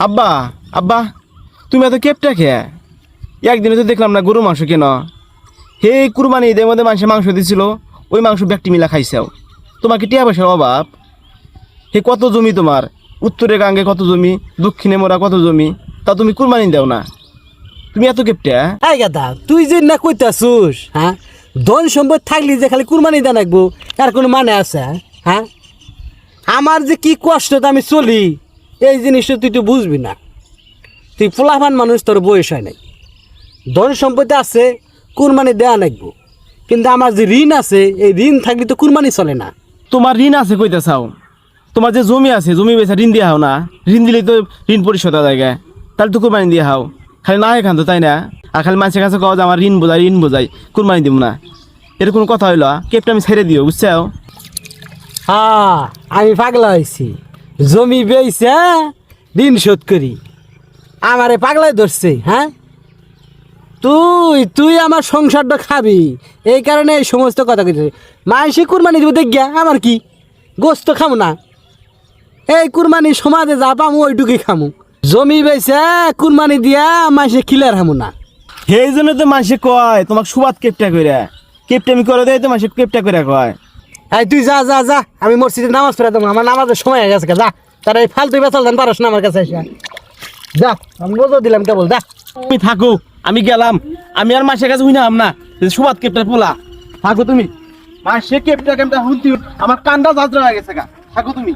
আব্বা আব্বা তুমি এত কেপটা খেয়ে একদিনে তো দেখলাম না গরু মাংস কেন হে কুরবানি ঈদের মধ্যে মানুষের মাংস দিছিল ওই মাংস ব্যক্তি মিলা খাইছাও তোমার কি টিয়া পয়সার অভাব হে কত জমি তোমার উত্তরে গাঙ্গে কত জমি দক্ষিণে মোরা কত জমি তা তুমি কুরবানি দাও না তুমি এত কেপটা এই গাদা তুই যে না কইতাছুস হ্যাঁ ধন সম্পদ থাকলি যে খালি কুরবানি দেন রাখবো তার কোনো মানে আছে হ্যাঁ আমার যে কি কষ্ট আমি চলি এই জিনিসটা তুই তো বুঝবি না তুই পোলাপান মানুষ তোর বয়স হয় নাই ধন সম্পত্তি আছে কুরবানি দেওয়া লাগবো কিন্তু আমার যে ঋণ আছে এই ঋণ থাকলে তো কুরবানি চলে না তোমার ঋণ আছে কইতে চাও তোমার যে জমি আছে জমি বেচা ঋণ দিয়া হাও না ঋণ দিলেই তো ঋণ পরিশোধ হয়ে যায় তাহলে তো কুরবানি দিয়ে হাও খালি না এখান তো তাই না আর খালি মানুষের কাছে কও যে আমার ঋণ বোঝাই কুরবানি দিব না এর কোনো কথা হইল কেপটা আমি ছেড়ে দিও বুঝছাও হ্যাঁ আমি পাগলা হয়েছি জমি বেচে ঋণ শোধ করি আমারে পাগলায় ধরছে হ্যাঁ তুই তুই আমার সংসারটা খাবি এই কারণে এই সমস্ত কথা কইতে মাইসি কুরবানি দিব দেখ গিয়া আমার কি গোস্ত খামু না এই কুরবানি সমাজে যা পামু ওইটুকুই খামু জমি বেচে কুরবানি দিয়া মাইসে কিলার খামু না সেই জন্য তো মানুষে কয় তোমাকে সুবাদ কেপটা করে কেপটা আমি করে দেয় তো মানুষে কেপটা করে কয় এই তুই যা যা যা আমি মসজিদে নামাজ পড়ে দেবো আমার নামাজের সময় হয়ে গেছে যা তারা এই ফালতু বেচাল দেন পারস না আমার কাছে এসে যা আমি বোঝো দিলাম কেবল যা তুমি থাকো আমি গেলাম আমি আর মাসের কাছে হইনাম না সুবাদ কেপটা পোলা থাকো তুমি মাসে কেপটা কেমটা হুন্তি আমার কান্দা যাত্রা হয়ে গেছে গা থাকো তুমি